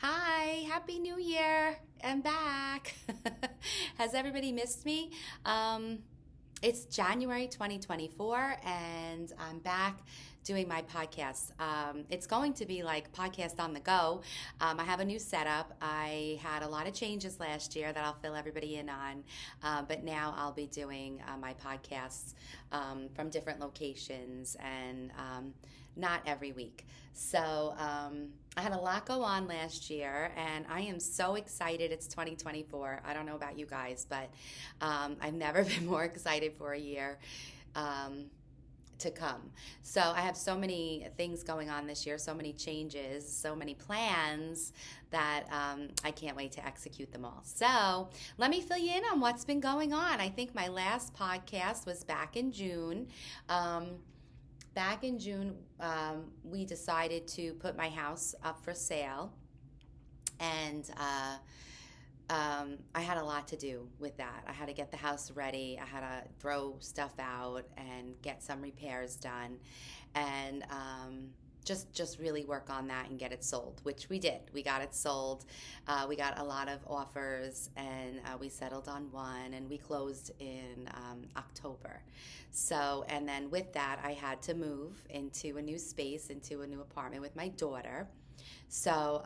Hi, Happy New Year. I'm back. Has everybody missed me? Um, it's January 2024, and I'm back doing my podcast. It's going to be like podcast on the go. I have a new setup. I had a lot of changes last year that I'll fill everybody in on, but now I'll be doing my podcasts from different locations and not every week. So I had a lot go on last year, and I am so excited. It's 2024. I don't know about you guys, but I've never been more excited for a year um, to come. So I have so many things going on this year, so many changes, so many plans that I can't wait to execute them all. So let me fill you in on what's been going on. I think my last podcast was back in June. Back in June, we decided to put my house up for sale, and I had a lot to do with that. I had to get the house ready. I had to throw stuff out and get some repairs done, and just really work on that and get it sold, which we did. We got it sold. We got a lot of offers, and we settled on one, and we closed in October. So, and then with that, I had to move into a new space, into a new apartment with my daughter. So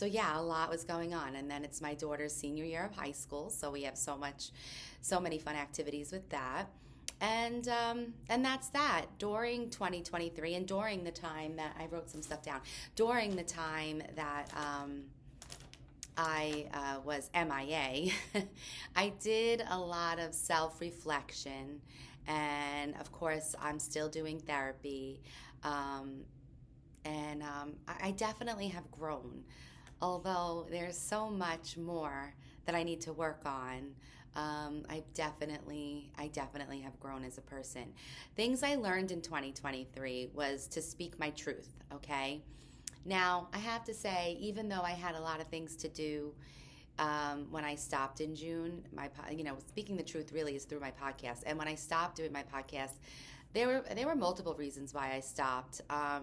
yeah, a lot was going on, and then it's my daughter's senior year of high school, so we have so many fun activities with that, and that's that. During 2023, and during the time that I wrote some stuff down, during the time that I was MIA, I did a lot of self reflection, and of course, I'm still doing therapy. Um, and I definitely have grown, although there's so much more that I need to work on. I definitely have grown as a person. Things I learned in 2023 was to speak my truth. Okay, now I have to say, even though I had a lot of things to do when I stopped in June, speaking the truth really is through my podcast. And when I stopped doing my podcast, there were multiple reasons why I stopped. I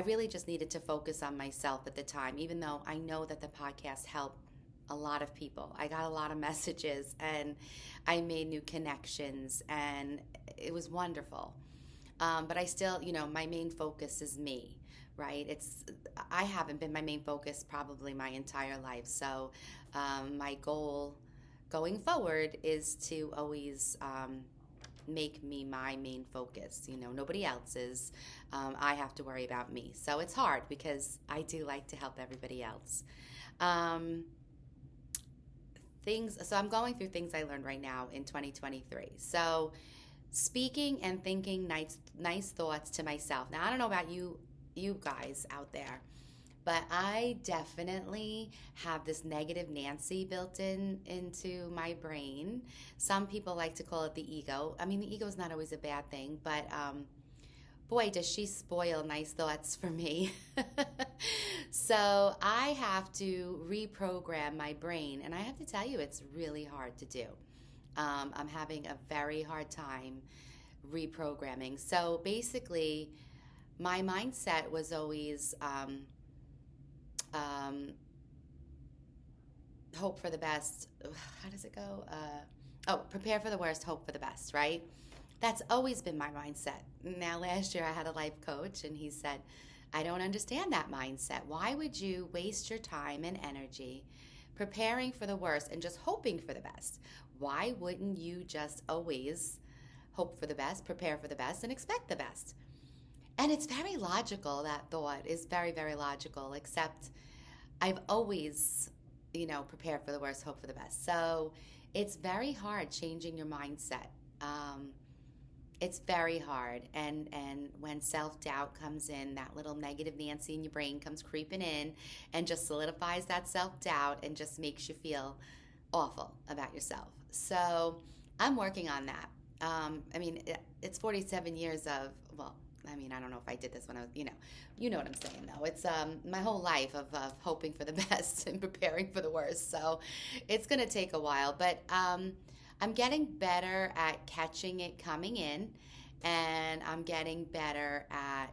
really just needed to focus on myself at the time, even though I know that the podcast helped a lot of people. I got a lot of messages, and I made new connections, and it was wonderful. But I still, my main focus is me, right? I haven't been my main focus probably my entire life. So my goal going forward is to always make me my main focus, nobody else's. I have to worry about me. So it's hard because I do like to help everybody else. Um, so I'm going through things I learned right now in 2023. So speaking and thinking nice thoughts to myself. Now, I don't know about you guys out there, but I definitely have this negative Nancy built into my brain. Some people like to call it the ego. I mean, the ego is not always a bad thing, but boy, does she spoil nice thoughts for me. So I have to reprogram my brain, and I have to tell you, it's really hard to do. I'm having a very hard time reprogramming. So basically, my mindset was always um, hope for the best. How does it go? Prepare for the worst, hope for the best, right? That's always been my mindset. Now, last year I had a life coach, and he said, I don't understand that mindset. Why would you waste your time and energy preparing for the worst and just hoping for the best? Why wouldn't you just always hope for the best, prepare for the best, and expect the best? And it's very logical. That thought is very, very logical, except I've always, prepared for the worst, hope for the best. So it's very hard changing your mindset. It's very hard. And when self-doubt comes in, that little negative Nancy in your brain comes creeping in and just solidifies that self-doubt and just makes you feel awful about yourself. So I'm working on that. It's 47 years of, well, I don't know if I did this when I was, you know what I'm saying, though. It's my whole life of hoping for the best and preparing for the worst. So it's going to take a while, but I'm getting better at catching it coming in, and I'm getting better at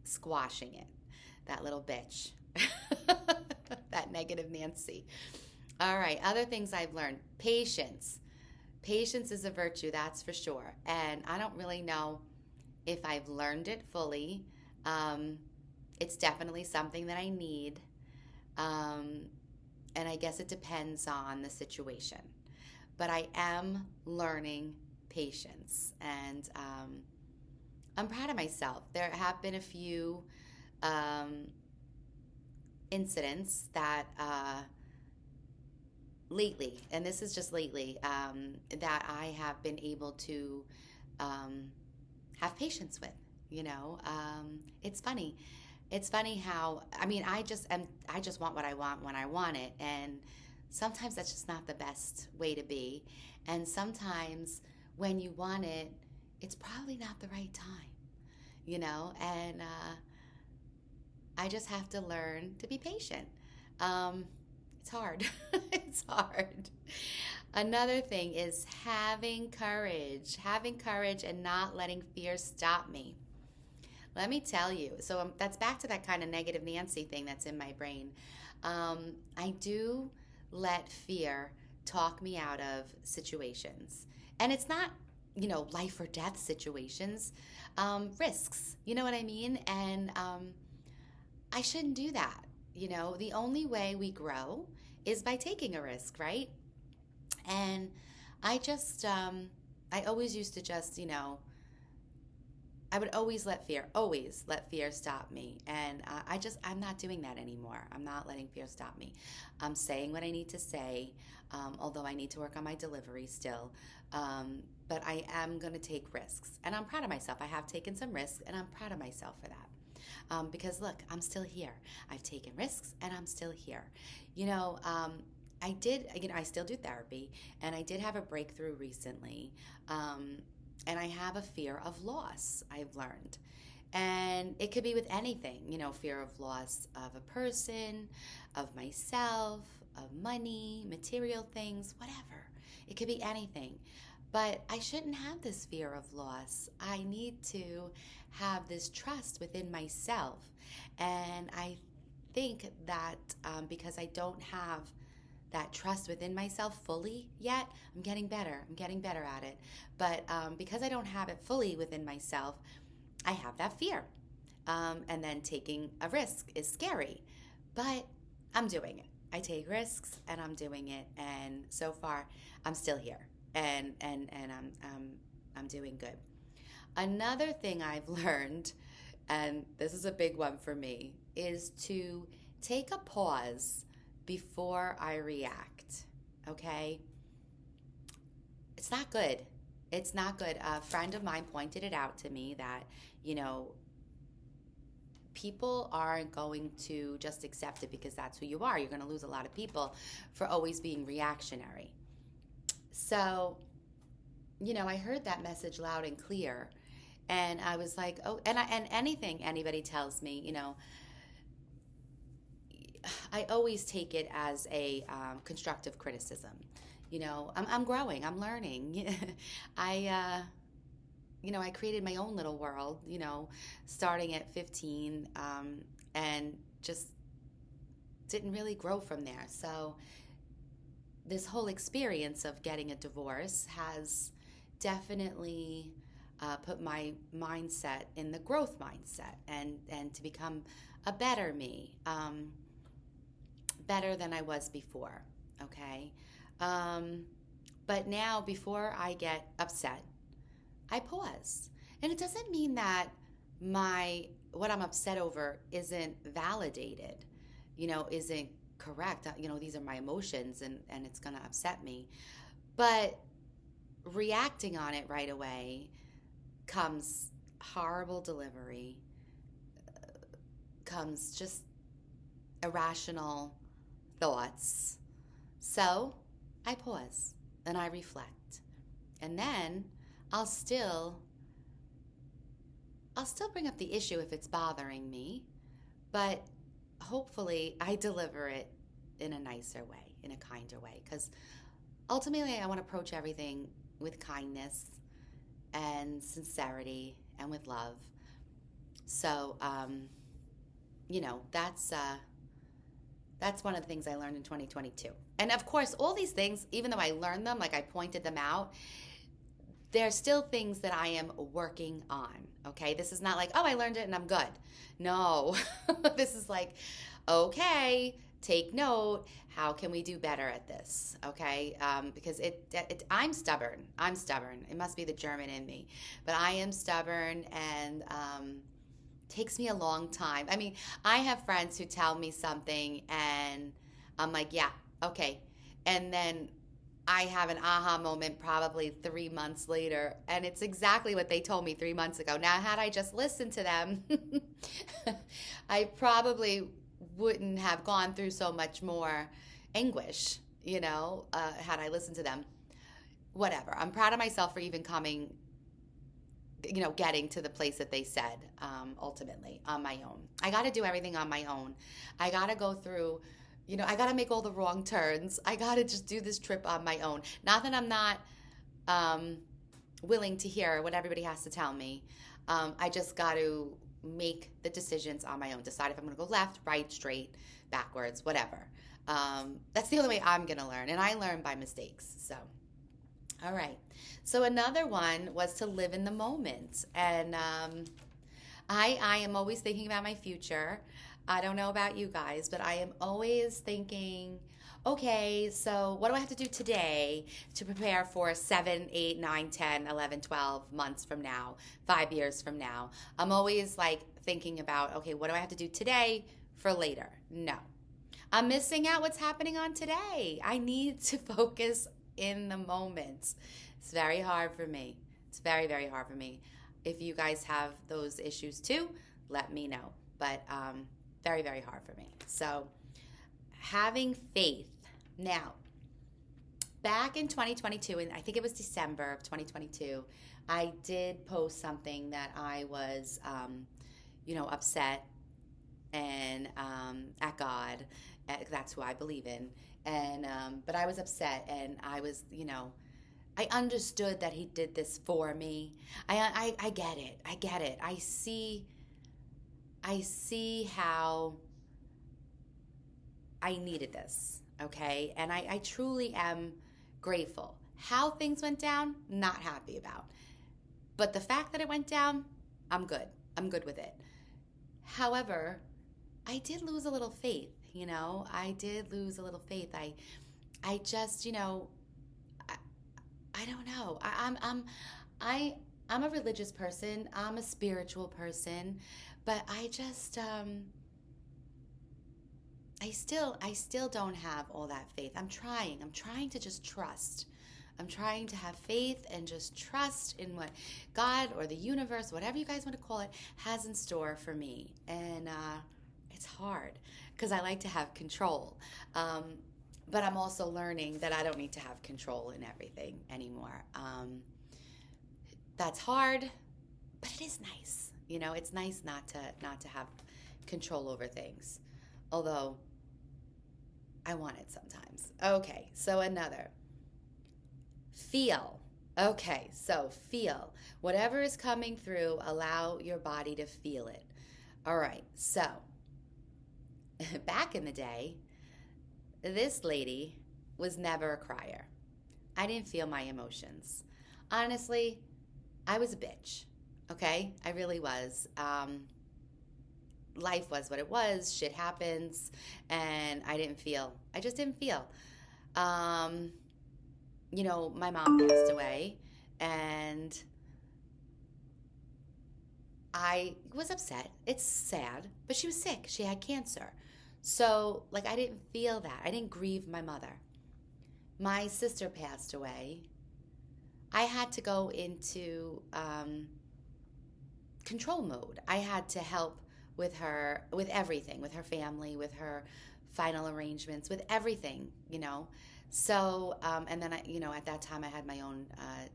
squashing it. that little bitch, that negative Nancy. All right, other things I've learned: patience. Patience is a virtue, that's for sure. And I don't really know if I've learned it fully. Um, it's definitely something that I need. Um, and I guess it depends on the situation. But I am learning patience. And I'm proud of myself. There have been a few um, incidents that lately, and this is just lately, that I have been able to um, have patience with. It's funny. It's funny how, I mean, I just want what I want when I want it, and sometimes that's just not the best way to be. And sometimes when you want it, it's probably not the right time, and I just have to learn to be patient. Um, it's hard. It's hard. Another thing is having courage and not letting fear stop me. Let me tell you. So that's back to that kind of negative Nancy thing that's in my brain. I do let fear talk me out of situations. And it's not, life or death situations, risks. You know what I mean? And I shouldn't do that. The only way we grow is by taking a risk, right? And I always used to just, I would always let fear stop me. And I'm not doing that anymore. I'm not letting fear stop me. I'm saying what I need to say, although I need to work on my delivery still. But I am going to take risks. And I'm proud of myself. I have taken some risks, and I'm proud of myself for that. Because look, I'm still here. I've taken risks, and I'm still here. I still do therapy, and I did have a breakthrough recently. And I have a fear of loss, I've learned. And it could be with anything, fear of loss of a person, of myself, of money, material things, whatever. It could be anything. But I shouldn't have this fear of loss. I need to have this trust within myself. And I think that because I don't have that trust within myself fully yet, I'm getting better. I'm getting better at it. But because I don't have it fully within myself, I have that fear. And then taking a risk is scary. But I'm doing it. I take risks and I'm doing it. And so far, I'm still here. And I'm doing good. Another thing I've learned, and this is a big one for me, is to take a pause before I react. Okay? It's not good. It's not good. A friend of mine pointed it out to me that, people aren't going to just accept it because that's who you are. You're going to lose a lot of people for always being reactionary. So, I heard that message loud and clear, and I was like, oh, and anything anybody tells me, I always take it as a constructive criticism. I'm growing, I'm learning. I created my own little world, starting at 15, and just didn't really grow from there. So this whole experience of getting a divorce has definitely put my mindset in the growth mindset and to become a better me, better than I was before, okay? But now, before I get upset, I pause. And it doesn't mean that what I'm upset over isn't validated, isn't correct. These are my emotions and it's going to upset me. But reacting on it right away comes horrible delivery, comes just irrational thoughts. So I pause and I reflect. And then I'll still bring up the issue if it's bothering me, but hopefully I deliver it in a nicer way, in a kinder way, because ultimately I want to approach everything with kindness and sincerity and with love. So that's one of the things I learned in 2022. And of course, all these things, even though I learned them, like I pointed them out, there's still things that I am working on. Okay. This is not like, oh, I learned it and I'm good. No, this is like, okay, take note. How can we do better at this? Okay. Because I'm stubborn. I'm stubborn. It must be the German in me, but I am stubborn, and, takes me a long time. I mean, I have friends who tell me something and I'm like, yeah, okay. And then I have an aha moment probably 3 months later, and it's exactly what they told me 3 months ago. Now, had I just listened to them, I probably wouldn't have gone through so much more anguish, had I listened to them. Whatever. I'm proud of myself for even getting to the place that they said, ultimately, on my own. I got to do everything on my own. I got to go through, I got to make all the wrong turns. I got to just do this trip on my own. Not that I'm not willing to hear what everybody has to tell me. I just got to make the decisions on my own. Decide if I'm going to go left, right, straight, backwards, whatever. That's the only way I'm going to learn. And I learn by mistakes. So, all right. So another one was to live in the moment. And I am always thinking about my future. I don't know about you guys, but I am always thinking, okay, so what do I have to do today to prepare for 7, 8, 9, 10, 11, 12 months from now, 5 years from now? I'm always like thinking about, okay, what do I have to do today for later? No. I'm missing out what's happening on today. I need to focus in the moment. It's very hard for me. It's very, very hard for me. If you guys have those issues too, let me know. But very, very hard for me. So having faith. Now, back in 2022, and I think it was December of 2022, I did post something that I was, upset and at God. That's who I believe in. And but I was upset, and I was, I understood that he did this for me. I get it. I get it. I see how I needed this, okay? And I truly am grateful. How things went down, not happy about. But the fact that it went down, I'm good. I'm good with it. However, I did lose a little faith, I did lose a little faith. I just, I don't know. I'm a religious person. I'm a spiritual person, but I just I still don't have all that faith. I'm trying to just trust. I'm trying to have faith and just trust in what God or the universe, whatever you guys want to call it, has in store for me. And it's hard because I like to have control. But I'm also learning that I don't need to have control in everything anymore. That's hard, but it is nice. It's nice not to have control over things. Although I want it sometimes. Okay, so another. Feel. Okay, so feel. Whatever is coming through, allow your body to feel it. All right, so back in the day, this lady was never a crier. I didn't feel my emotions. Honestly, I was a bitch, okay? I really was. Life was what it was. Shit happens, and I just didn't feel. My mom passed away, and I was upset. It's sad, but she was sick. She had cancer. So, I didn't feel that. I didn't grieve my mother. My sister passed away. I had to go into control mode. I had to help with her, with everything, with her family, with her final arrangements, with everything, So, and then at that time I had my own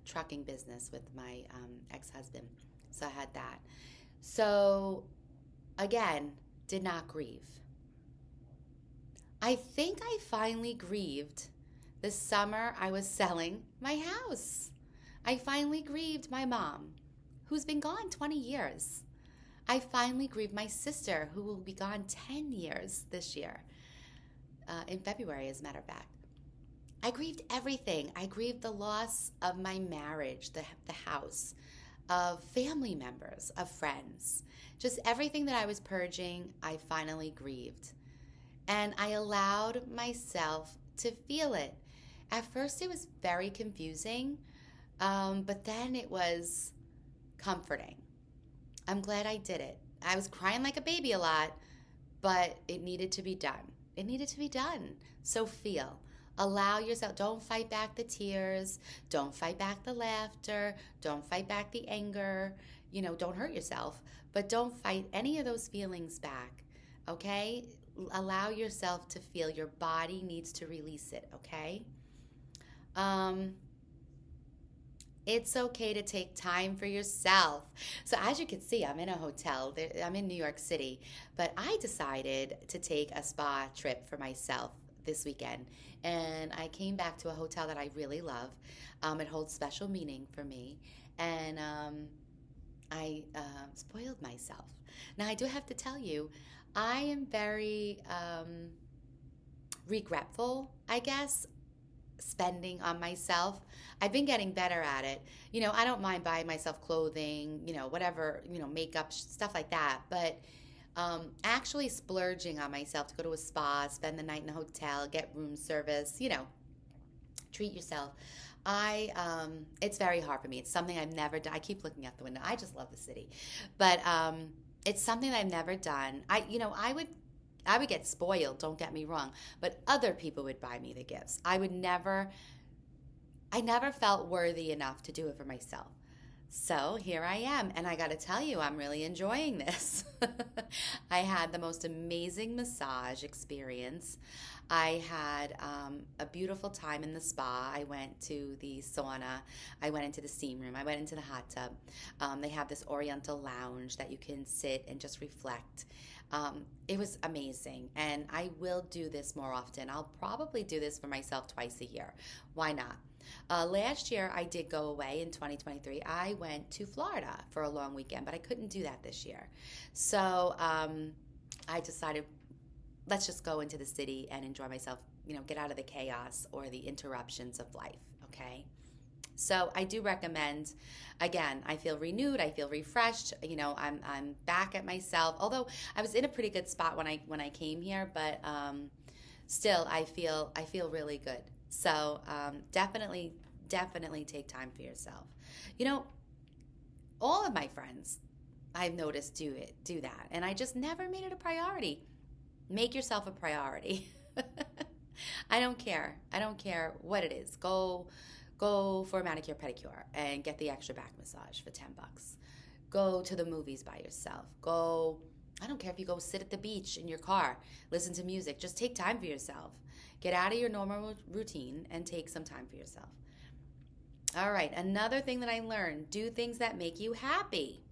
trucking business with my ex-husband. So I had that. So, again, did not grieve. I think I finally grieved the summer I was selling my house. I finally grieved my mom, who's been gone 20 years. I finally grieved my sister, who will be gone 10 years this year, in February, as a matter of fact. I grieved everything. I grieved the loss of my marriage, the house, of family members, of friends. Just everything that I was purging, I finally grieved. And I allowed myself to feel it. At first, it was very confusing, but then it was comforting. I'm glad I did it. I was crying like a baby a lot, but it needed to be done. It needed to be done. So feel. Allow yourself, don't fight back the tears, don't fight back the laughter, don't fight back the anger, don't hurt yourself, but don't fight any of those feelings back, okay? Allow yourself to feel. Your body needs to release it, okay? Um, it's okay to take time for yourself. So as you can see, I'm in a hotel. I'm in New York City, but I decided to take a spa trip for myself this weekend. And I came back to a hotel that I really love. It holds special meaning for me. And I spoiled myself. Now, I do have to tell you, I am very regretful, I guess, spending on myself. I've been getting better at it. I don't mind buying myself clothing, whatever, makeup, stuff like that. But actually splurging on myself to go to a spa, spend the night in a hotel, get room service, treat yourself. It's very hard for me. It's something I've never done. I keep looking out the window. I just love the city. But it's something that I've never done. I would get spoiled, don't get me wrong, but other people would buy me the gifts. I never felt worthy enough to do it for myself. So here I am, and I got to tell you, I'm really enjoying this. I had the most amazing massage experience. I had a beautiful time in the spa. I went to the sauna. I went into the steam room. I went into the hot tub. They have this oriental lounge that you can sit and just reflect. It was amazing, and I will do this more often. I'll probably do this for myself twice a year. Why not? Last year, I did go away in 2023. I went to Florida for a long weekend, but I couldn't do that this year. So I decided, let's just go into the city and enjoy myself, get out of the chaos or the interruptions of life, okay? So I do recommend, again, I feel renewed, I feel refreshed, I'm back at myself. Although I was in a pretty good spot when I came here, but still I feel really good. So definitely take time for yourself. All of my friends I've noticed do that, and I just never made it a priority. Make yourself a priority. I don't care what it is. Go for a manicure pedicure and get the extra back massage for $10. Go to the movies by yourself. I don't care if you go sit at the beach in your car, listen to music. Just take time for yourself. Get out of your normal routine and take some time for yourself. All right, another thing that I learned, do things that make you happy.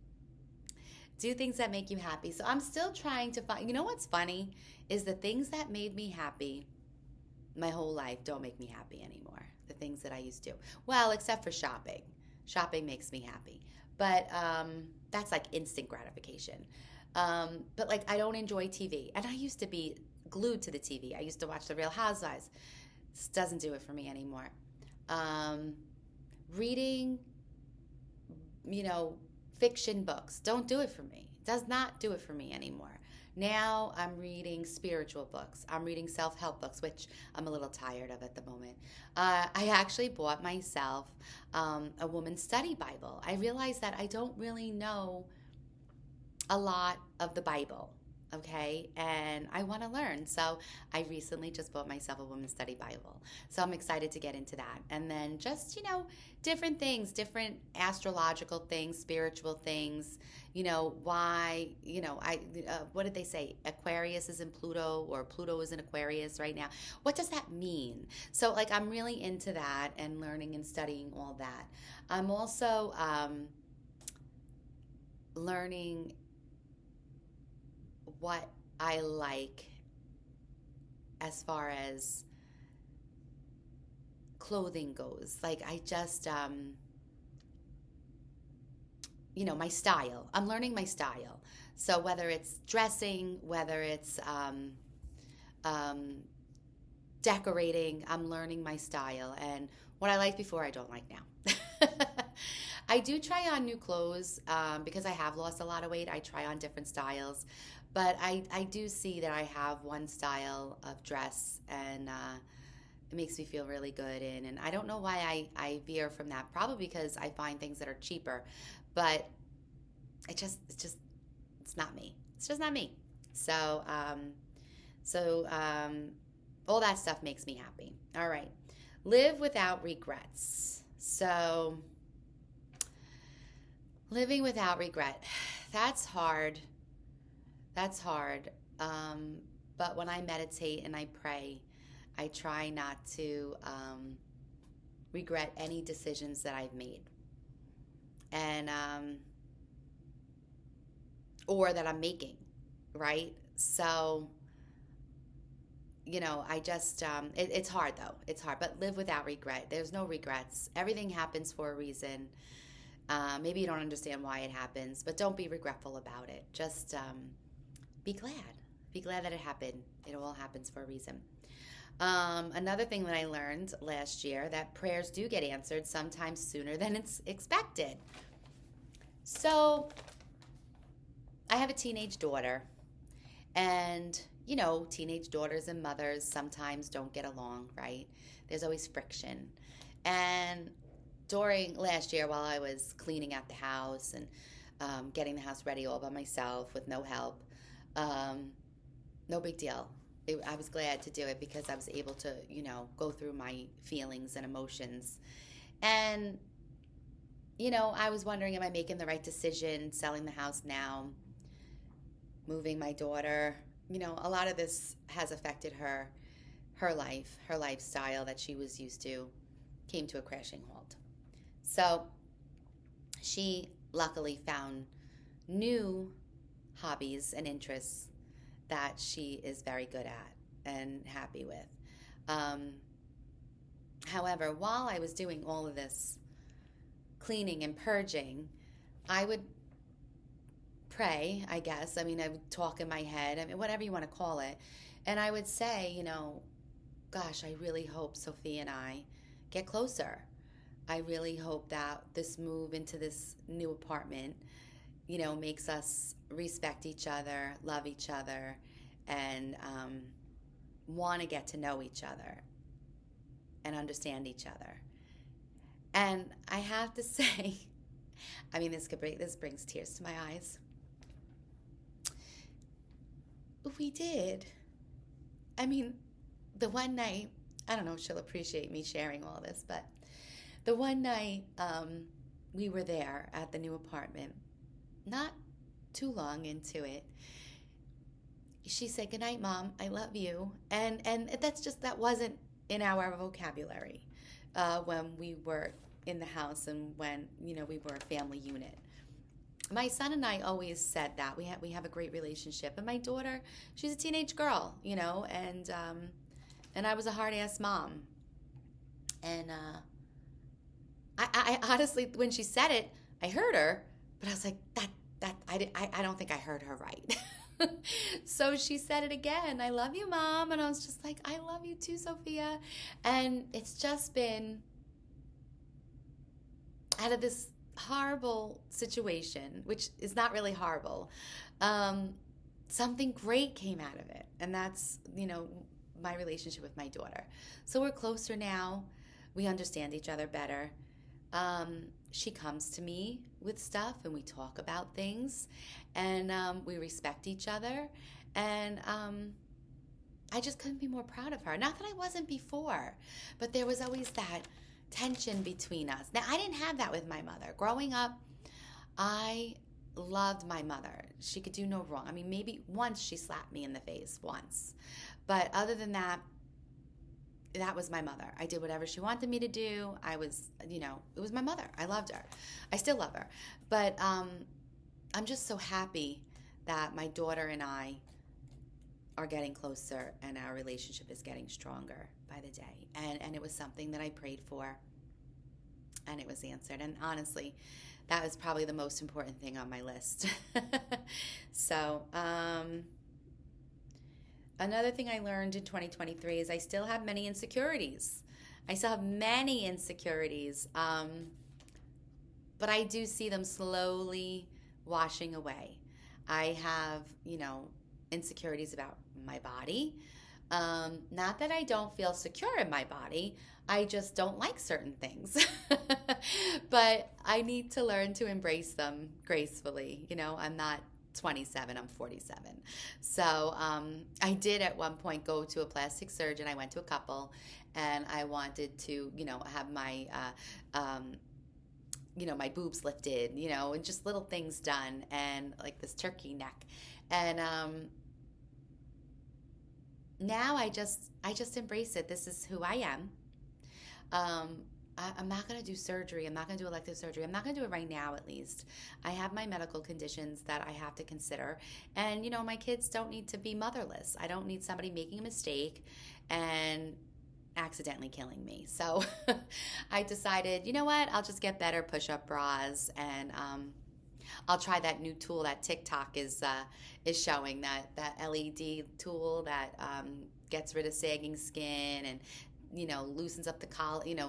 Do things that make you happy. So I'm still trying to find, what's funny is the things that made me happy my whole life don't make me happy anymore. The things that I used to. Well, except for shopping. Shopping makes me happy. But that's like instant gratification. But I don't enjoy TV. And I used to be glued to the TV. I used to watch The Real Housewives. This doesn't do it for me anymore. Reading, fiction books don't do it for me. Does not do it for me anymore. Now I'm reading spiritual books. I'm reading self-help books, which I'm a little tired of at the moment. I actually bought myself a woman's study Bible. I realized that I don't really know a lot of the Bible, okay? And I want to learn. So I recently just bought myself a women's study Bible. So I'm excited to get into that. And then just, different things, different astrological things, spiritual things, why, what did they say? Aquarius is in Pluto, or Pluto is in Aquarius right now. What does that mean? So I'm really into that and learning and studying all that. I'm also learning what I like as far as clothing goes. I just, my style. I'm learning my style. So whether it's dressing, whether it's um, decorating, I'm learning my style. And what I liked before, I don't like now. I do try on new clothes because I have lost a lot of weight. I try on different styles. But I do see that I have one style of dress, and it makes me feel really good in. And I don't know why I veer from that. Probably because I find things that are cheaper. But it's not me. It's just not me. So, all that stuff makes me happy. All right. Live without regrets. So, living without regret. That's hard. That's hard. But when I meditate and I pray, I try not to regret any decisions that I've made. And, or that I'm making, right? So, I just, it's hard though. It's hard, but live without regret. There's no regrets. Everything happens for a reason. Maybe you don't understand why it happens, but don't be regretful about it. Just be glad. Be glad that it happened. It all happens for a reason. Another thing that I learned last year, that prayers do get answered sometimes sooner than it's expected. So I have a teenage daughter, and teenage daughters and mothers sometimes don't get along, right? There's always friction. And during last year, while I was cleaning out the house and getting the house ready all by myself with no help, no big deal. I was glad to do it because I was able to, go through my feelings and emotions. And, I was wondering, am I making the right decision selling the house now, moving my daughter? A lot of this has affected her life, her lifestyle that she was used to came to a crashing halt. So she luckily found new hobbies and interests that she is very good at and happy with. However, while I was doing all of this cleaning and purging, I would pray, I guess. I would talk in my head, whatever you want to call it. And I would say, gosh, I really hope Sophia and I get closer. I really hope that this move into this new apartment, makes us respect each other, love each other, and want to get to know each other and understand each other. And I have to say, this brings tears to my eyes. We did. The one night, I don't know if she'll appreciate me sharing all this, but the one night we were there at the new apartment, not too long into it, she said, "Good night, Mom. I love you." And that wasn't in our vocabulary when we were in the house and when, we were a family unit. My son and I always said that we have a great relationship, and my daughter, she's a teenage girl, and I was a hard-ass mom, and I honestly, when she said it, I heard her, but I was like, I don't think I heard her right. So she said it again, "I love you, Mom," and I was just like, "I love you too, Sophia," and it's just been out of this horrible situation, which is not really horrible, something great came out of it, and that's my relationship with my daughter. So we're closer now. We understand each other better. She comes to me with stuff, and we talk about things, and we respect each other, and I just couldn't be more proud of her. Not that I wasn't before, but there was always that tension between us. Now, I didn't have that with my mother. Growing up, I loved my mother. She could do no wrong. Maybe once she slapped me in the face, once. But other than that, that was my mother. I did whatever she wanted me to do. I was, it was my mother. I loved her. I still love her. But I'm just so happy that my daughter and I are getting closer and our relationship is getting stronger by the day. And it was something that I prayed for, and it was answered. And honestly, that was probably the most important thing on my list. So, another thing I learned in 2023 is I still have many insecurities. I still have many insecurities, but I do see them slowly washing away. I have, insecurities about my body. Not that I don't feel secure in my body, I just don't like certain things. But I need to learn to embrace them gracefully. I'm not 27, I'm 47. So I did at one point go to a plastic surgeon. I went to a couple, and I wanted to, have my, my boobs lifted, and just little things done, and like this turkey neck. And now I just embrace it. This is who I am. I'm not going to do surgery. I'm not going to do elective surgery. I'm not going to do it right now, at least. I have my medical conditions that I have to consider. And, my kids don't need to be motherless. I don't need somebody making a mistake and accidentally killing me. So I decided, you know what? I'll just get better push-up bras, and I'll try that new tool that TikTok is showing, that LED tool that gets rid of sagging skin and loosens up the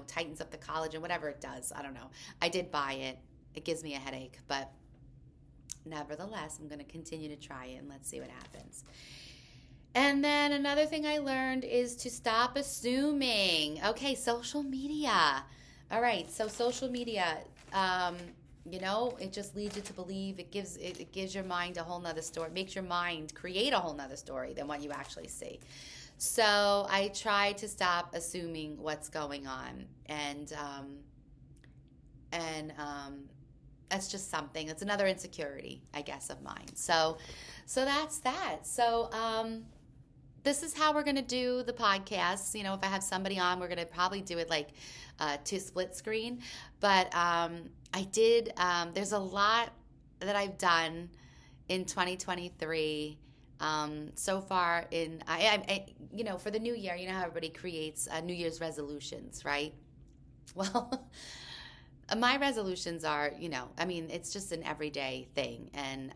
tightens up the collagen, whatever it does. I don't know. I did buy it. It gives me a headache, but nevertheless, I'm going to continue to try it, and let's see what happens. And then another thing I learned is to stop assuming. Okay, social media. All right, so social media, it just leads you to believe. It gives your mind a whole nother story. It makes your mind create a whole nother story than what you actually see. So I try to stop assuming what's going on, and that's just something. It's another insecurity, I guess, of mine. So that's that. So this is how we're gonna do the podcast. If I have somebody on, we're gonna probably do it like to split screen. But I did. There's a lot that I've done in 2023. So far for the new year, how everybody creates New Year's resolutions, right? Well, my resolutions are, it's just an everyday thing. And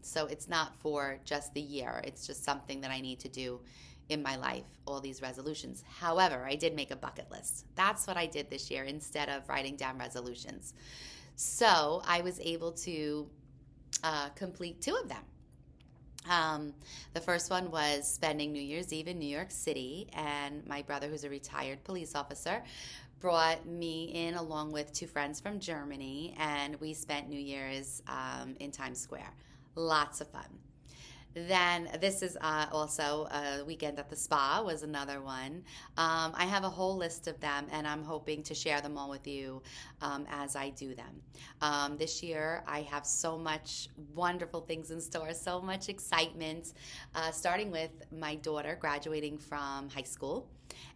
so it's not for just the year. It's just something that I need to do in my life, all these resolutions. However, I did make a bucket list. That's what I did this year instead of writing down resolutions. So I was able to complete 2 of them. The first one was spending New Year's Eve in New York City, and my brother, who's a retired police officer, brought me in along with 2 friends from Germany, and we spent New Year's in Times Square. Lots of fun. Then this is also a weekend at the spa was another one. I have a whole list of them, and I'm hoping to share them all with you as I do them. This year, I have so much wonderful things in store, so much excitement, starting with my daughter graduating from high school.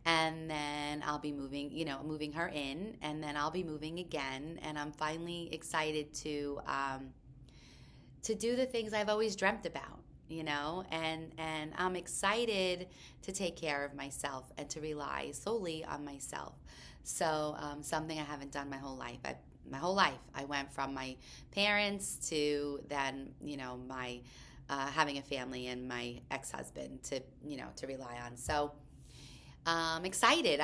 And then I'll be moving her in, and then I'll be moving again. And I'm finally excited to do the things I've always dreamt about. And I'm excited to take care of myself and to rely solely on myself. So something I haven't done my whole life. I went from my parents to then, my having a family and my ex-husband to rely on. So I'm excited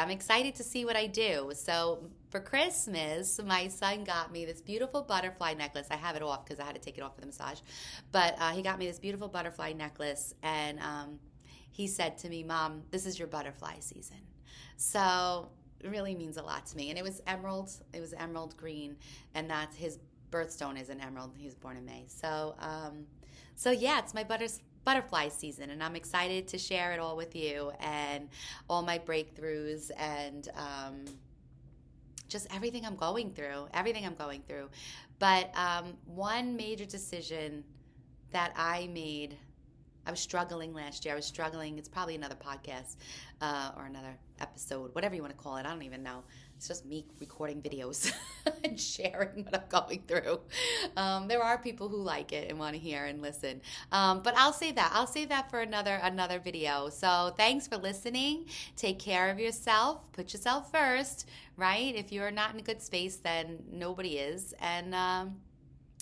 to see what I do. So for Christmas, my son got me this beautiful butterfly necklace. I have it off because I had to take it off for the massage. But he got me this beautiful butterfly necklace, and he said to me, "Mom, this is your butterfly season." So it really means a lot to me. And it was emerald. It was emerald green, and that's his birthstone is an emerald. He was born in May. So yeah, it's my butterfly season, and I'm excited to share it all with you and all my breakthroughs and just everything I'm going through. But one major decision that I made, I was struggling last year. It's probably another podcast or another episode, whatever you want to call it. I don't even know. It's just me recording videos and sharing what I'm going through. There are people who like it and want to hear and listen. But I'll save that. I'll save that for another video. So thanks for listening. Take care of yourself. Put yourself first, right? If you're not in a good space, then nobody is. And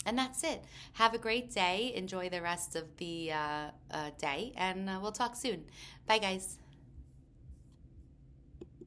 that's it. Have a great day. Enjoy the rest of the day, and we'll talk soon. Bye, guys.